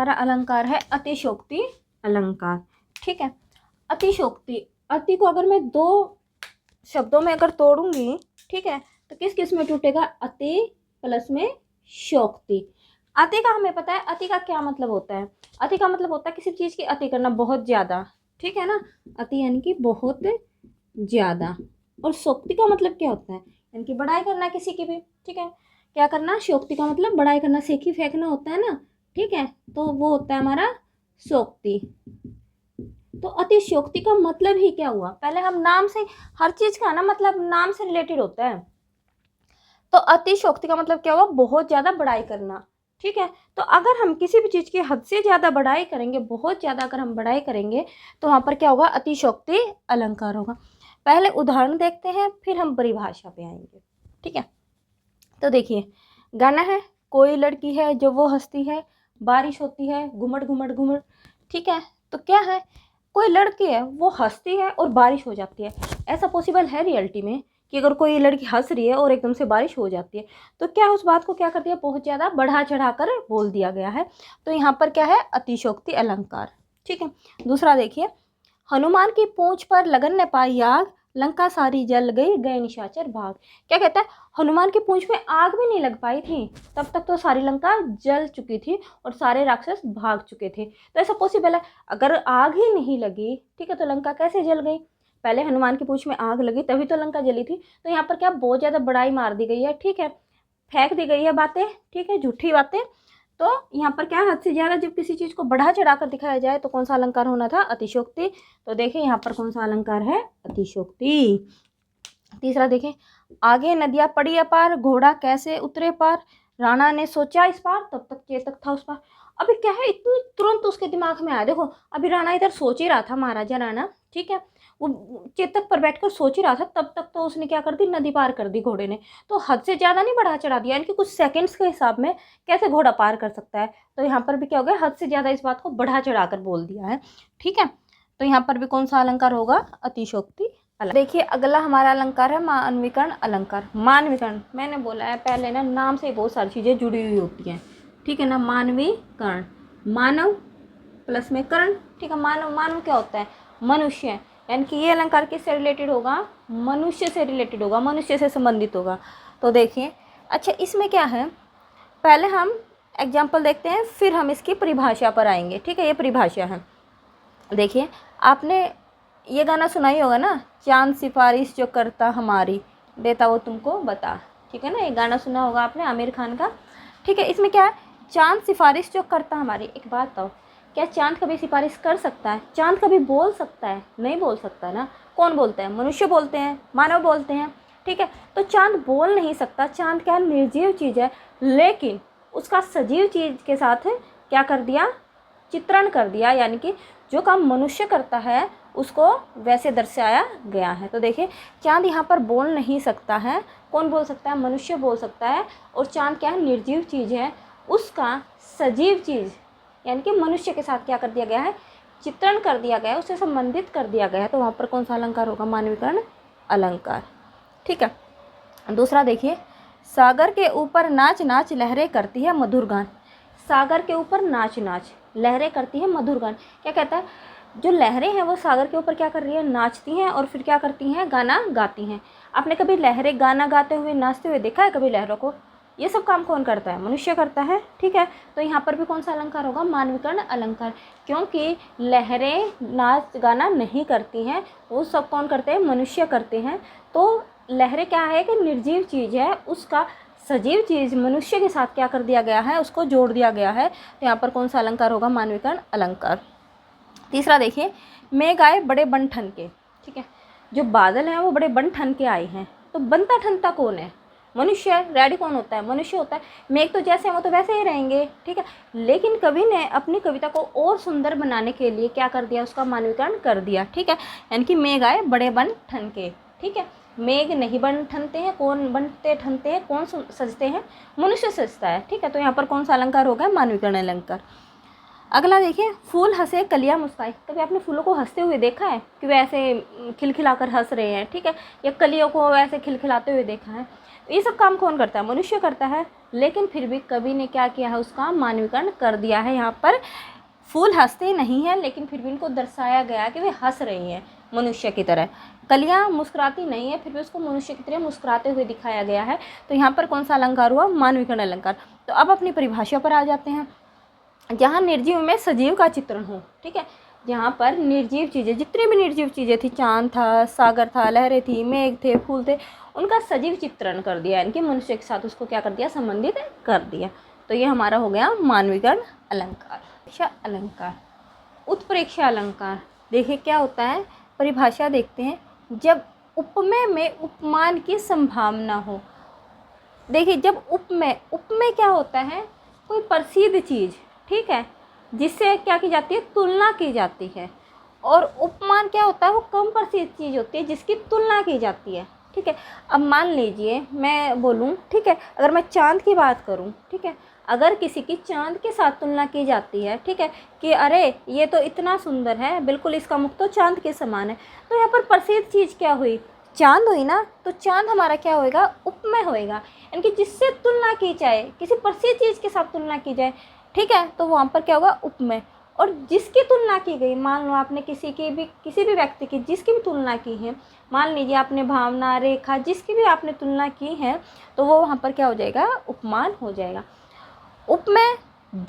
हमारा अलंकार है अतिशयोक्ति अलंकार। ठीक है, अतिशयोक्ति, अति को अगर मैं दो शब्दों में अगर तोड़ूंगी, ठीक है, तो किस किस में टूटेगा? अति प्लस में शोक्ति। अति का हमें पता है, अति का क्या मतलब होता है? अति का मतलब होता है किसी चीज की अति करना, बहुत ज्यादा। ठीक है ना, अति यानी कि बहुत ज्यादा। और शोक्ति का मतलब क्या होता है? यानी कि बड़ाई करना किसी की भी। ठीक है, क्या करना? शोक्ति का मतलब बड़ाई करना, सेखी फेंकना होता है ना। ठीक है, तो वो होता है हमारा शोक्ति। तो अतिशयोक्ति का मतलब ही क्या हुआ? पहले हम नाम से, हर चीज का ना मतलब नाम से रिलेटेड होता है। तो अतिशयोक्ति का मतलब क्या हुआ? बहुत ज्यादा बड़ाई करना। ठीक है, तो अगर हम किसी भी चीज की हद से ज्यादा बड़ाई करेंगे, बहुत ज्यादा अगर हम बड़ाई करेंगे, तो वहां पर क्या होगा? अतिशयोक्ति अलंकार होगा। पहले उदाहरण देखते हैं, फिर हम परिभाषा पे आएंगे। ठीक है, तो देखिए, गाना है, कोई लड़की है जो वो हंसती है, बारिश होती है, घुमट घुमट घुमट। ठीक है, तो क्या है? कोई लड़की है वो हंसती है और बारिश हो जाती है। ऐसा पॉसिबल है रियलिटी में कि अगर कोई लड़की हंस रही है और एकदम से बारिश हो जाती है, तो क्या उस बात को क्या कर दिया? बहुत ज़्यादा बढ़ा चढ़ा कर बोल दिया गया है। तो यहाँ पर क्या है? अतिशयोक्ति अलंकार। ठीक है, दूसरा देखिए, हनुमान की पूंछ पर लगन ने पाई आग, लंका सारी जल गई, गए निशाचर भाग। क्या कहता है? हनुमान की पूंछ में आग भी नहीं लग पाई थी, तब तक तो सारी लंका जल चुकी थी और सारे राक्षस भाग चुके थे। तो ऐसा पॉसिबल है? अगर आग ही नहीं लगी, ठीक है, तो लंका कैसे जल गई? पहले हनुमान की पूंछ में आग लगी तभी तो लंका जली थी। तो यहाँ पर क्या बहुत ज्यादा बड़ाई मार दी गई है। ठीक है, फेंक दी गई है बातें, ठीक है, झूठी बातें। तो यहाँ पर क्या, हद से ज्यादा जब किसी चीज को बढ़ा चढ़ाकर दिखाया जाए तो कौन सा अलंकार होना था? अतिशयोक्ति। तो देखिए यहाँ पर कौन सा अलंकार है? अतिशयोक्ति। तीसरा देखें, आगे नदियां पड़ी अपार, घोड़ा कैसे उतरे पार, राणा ने सोचा इस पार, तब तक चेतक था उस पार। अभी क्या है, इतनी तुरंत उसके दिमाग में आया। देखो, अभी राणा इधर सोच ही रहा था, महाराजा राणा, ठीक है, वो चेतक पर बैठकर सोच ही रहा था, तब तक तो उसने क्या कर दी? नदी पार कर दी घोड़े ने। तो हद से ज्यादा नहीं बढ़ा चढ़ा दिया, यानी कि कुछ सेकंड्स के हिसाब में कैसे घोड़ा पार कर सकता है। तो यहाँ पर भी क्या हो गया? हद से ज्यादा इस बात को बढ़ा चढ़ा कर बोल दिया है। ठीक है, तो यहाँ पर भी कौन सा अलंकार होगा? अतिशयोक्ति। देखिए, अगला हमारा अलंकार है मानवीकरण अलंकार। मानवीकरण, मैंने बोला है पहले ना, नाम से बहुत सारी चीजें जुड़ी हुई होती हैं। ठीक है ना, मानवीकरण, मानव प्लस में करण। ठीक है, मानव, मानव क्या होता है? मनुष्य। यानी कि ये अलंकार किससे रिलेटेड होगा? मनुष्य से रिलेटेड होगा, मनुष्य से संबंधित होगा। तो देखिए, अच्छा इसमें क्या है, पहले हम एग्जाम्पल देखते हैं, फिर हम इसकी परिभाषा पर आएंगे। ठीक है, ये परिभाषा है। देखिए, आपने ये गाना सुना ही होगा ना, चांद सिफारिश जो करता हमारी, देता वो तुमको बता। ठीक है ना, ये गाना सुना होगा आपने, आमिर खान का। ठीक है, इसमें क्या है? चांद सिफारिश जो करता हमारी। एक बात बताओ, क्या चांद कभी सिफारिश कर सकता है? चांद कभी बोल सकता है? नहीं बोल सकता ना। कौन बोलते हैं? मनुष्य बोलते हैं, मानव बोलते हैं। ठीक है, तो चांद बोल नहीं सकता। चांद क्या निर्जीव चीज़ है, लेकिन उसका सजीव चीज़ के साथ क्या कर दिया? चित्रण कर दिया। यानी कि जो काम मनुष्य करता है उसको वैसे दर्शाया गया है। तो देखिए, चांद यहाँ पर बोल नहीं सकता है। कौन बोल सकता है? मनुष्य बोल सकता है। और चांद क्या है? निर्जीव चीज़ है, उसका सजीव चीज़ यानी कि मनुष्य के साथ क्या कर दिया गया है? चित्रण कर दिया गया है, उससे संबंधित कर दिया गया है। तो वहाँ पर कौन सा अलंकार होगा? मानवीकरण अलंकार। ठीक है, दूसरा देखिए, सागर के ऊपर नाच नाच लहरें करती है मधुर गान। सागर के ऊपर नाच नाच लहरें करती है मधुर गान। क्या कहता है? जो लहरें हैं वो सागर के ऊपर क्या कर रही है? नाचती हैं, और फिर क्या करती हैं? गाना गाती हैं। आपने कभी लहरें गाना गाते हुए, नाचते हुए देखा है कभी लहरों को? ये सब काम कौन करता है? मनुष्य करता है। ठीक है, तो यहाँ पर भी कौन सा अलंकार होगा? मानवीकरण अलंकार। क्योंकि लहरें नाच गाना नहीं करती हैं, वो सब कौन करते हैं? मनुष्य करते हैं। तो लहरें क्या है कि निर्जीव चीज़ है, उसका सजीव चीज़ मनुष्य के साथ क्या कर दिया गया है? उसको जोड़ दिया गया है। तो यहाँ पर कौन सा अलंकार होगा? मानवीकरण अलंकार। तीसरा देखिए, मेघ आए बड़े बन ठन के। ठीक है, जो बादल हैं वो बड़े बन ठन के आए हैं। तो बनता ठनता कौन है? मनुष्य है। रेडी कौन होता है? मनुष्य होता है। मेघ तो जैसे हैं वो तो वैसे ही रहेंगे। ठीक है, लेकिन कवि ने अपनी कविता को और सुंदर बनाने के लिए क्या कर दिया? उसका मानवीकरण कर दिया। ठीक है, यानी कि मेघ आए बड़े बन ठन के। ठीक है, मेघ नहीं बन ठनते हैं। कौन बनते ठनते हैं? कौन सजते हैं? मनुष्य सजता है। ठीक है, तो यहाँ पर कौन सा अलंकार होगा? मानवीकरण अलंकार। अगला देखिए, फूल हंसे कलियां मुस्काई। कभी आपने फूलों को हंसते हुए देखा है कि वे ऐसे खिलखिलाकर हंस रहे हैं, ठीक है, या कलियों को वैसे खिलखिलाते हुए देखा है? ये सब काम कौन करता है? मनुष्य करता है। लेकिन फिर भी कवि ने क्या किया है, उसका मानवीकरण कर दिया है। यहाँ पर फूल हंसते नहीं हैं, लेकिन फिर भी इनको दर्शाया गया कि वे हंस रही हैं मनुष्य की तरह। कलियाँ मुस्कुराती नहीं है, फिर भी उसको मनुष्य की तरह मुस्कुराते हुए दिखाया गया है। तो यहाँ पर कौन सा अलंकार हुआ? मानवीकरण अलंकार। तो अब अपनी परिभाषा पर आ जाते हैं। जहाँ निर्जीव में सजीव का चित्रण हो, ठीक है, जहाँ पर निर्जीव चीज़ें, जितनी भी निर्जीव चीज़ें थी, चांद था, सागर था, लहरें थी, मेघ थे, फूल थे, उनका सजीव चित्रण कर दिया, इनके मनुष्य के साथ उसको क्या कर दिया? संबंधित कर दिया। तो ये हमारा हो गया मानवीकरण अलंकार। अलंकार, उत्प्रेक्षा अलंकार। देखिए क्या होता है, परिभाषा देखते हैं। जब उपमेय में उपमान की संभावना हो। देखिए जब उपमेय क्या होता है? कोई प्रसिद्ध चीज़, ठीक है, जिससे क्या की जाती है? तुलना की जाती है। और उपमान क्या होता है? वो कम प्रसिद्ध चीज़ होती है जिसकी तुलना की जाती है, ठीक है। अब मान लीजिए मैं बोलूँ, ठीक है, अगर मैं चांद की बात करूँ, ठीक है, अगर किसी की चांद के साथ तुलना की जाती है, ठीक है, कि अरे ये तो इतना सुंदर है, बिल्कुल इसका मुख तो चांद के समान है, तो यहाँ पर प्रसिद्ध चीज़ क्या हुई? चांद हुई ना। तो चांद हमारा क्या होएगा? उपमेय होएगा, यानी कि जिससे तुलना की जाए, किसी प्रसिद्ध चीज़ के साथ तुलना की जाए, ठीक है, तो वहाँ पर क्या होगा? उपमेय। और जिसकी तुलना की गई, मान लो आपने किसी भी व्यक्ति की जिसकी भी तुलना की है, मान लीजिए आपने भावना, रेखा, जिसकी भी आपने तुलना की है, तो वो वहाँ पर क्या हो जाएगा? उपमान हो जाएगा। उपमेय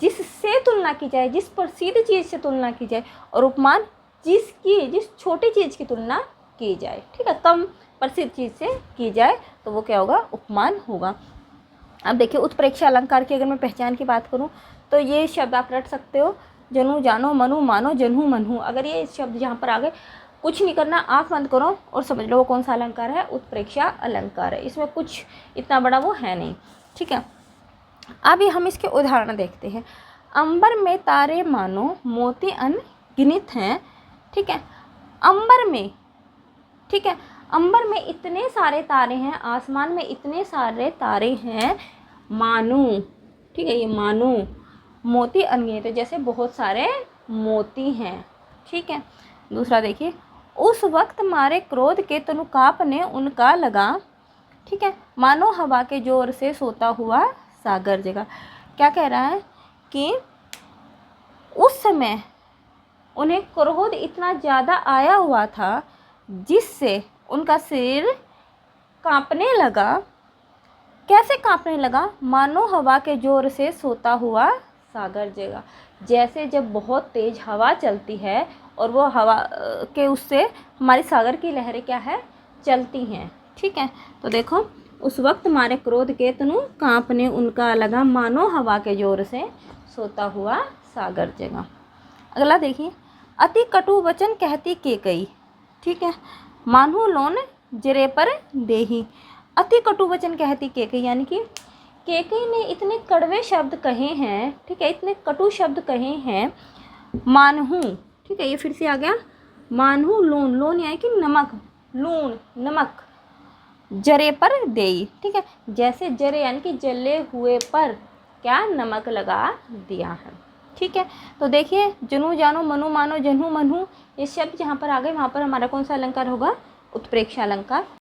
जिससे तुलना की जाए, जिस प्रसिद्ध चीज़ से तुलना की जाए, और उपमान जिस छोटी चीज़ की तुलना की जाए, ठीक है, कम प्रसिद्ध चीज़ से की जाए, तो वो क्या होगा? उपमान होगा। अब देखिए उत्प्रेक्षा अलंकार की अगर मैं पहचान की बात करूं, तो ये शब्द आप रट सकते हो, जनु जानो मनु मानो जन्हू मनहू। अगर ये शब्द यहाँ पर आ गए, कुछ नहीं करना, आँख बंद करो और समझ लो वो कौन सा अलंकार है? उत्प्रेक्षा अलंकार है। इसमें कुछ इतना बड़ा वो है नहीं, ठीक है। अभी हम इसके उदाहरण देखते हैं। अंबर में तारे मानो मोती अनगिनत हैं, ठीक है, अंबर में, ठीक है, अंबर में इतने सारे तारे हैं, आसमान में इतने सारे तारे हैं, मानो, ठीक है, ये मानो मोती अनगिनत है, जैसे बहुत सारे मोती हैं, ठीक है। दूसरा देखिए, उस वक्त मारे क्रोध के तनुकाप ने उनका लगा, ठीक है, मानो हवा के जोर से सोता हुआ सागर जगह। क्या कह रहा है कि उस समय उन्हें क्रोध इतना ज़्यादा आया हुआ था जिससे उनका सिर कांपने लगा। कैसे कांपने लगा? मानो हवा के जोर से सोता हुआ सागर जगह। जैसे जब बहुत तेज़ हवा चलती है और वो हवा के उससे हमारी सागर की लहरें क्या है? चलती हैं, ठीक है। तो देखो, उस वक्त मारे क्रोध के तनु कांपने उनका लगा, मानो हवा के जोर से सोता हुआ सागर जगह। अगला देखिए, अति कटु वचन कहती केकई, ठीक है, मानो लोन जरे पर देही। अति कटु वचन कहती केकई, यानी कि केकई ने इतने कड़वे शब्द कहे हैं, ठीक है, इतने कटु शब्द कहे हैं, मानहू, ठीक है, ये फिर से आ गया, मानहू लोन, लोन यानी कि नमक, लून, नमक, जरे पर देई, ठीक है, जैसे जरे यानी कि जले हुए पर क्या? नमक लगा दिया है, ठीक है। तो देखिए, जनु जानो मनु मानो जन्हू मनहू, ये शब्द जहाँ पर आ गए वहाँ पर हमारा कौन सा अलंकार होगा? उत्प्रेक्षा अलंकार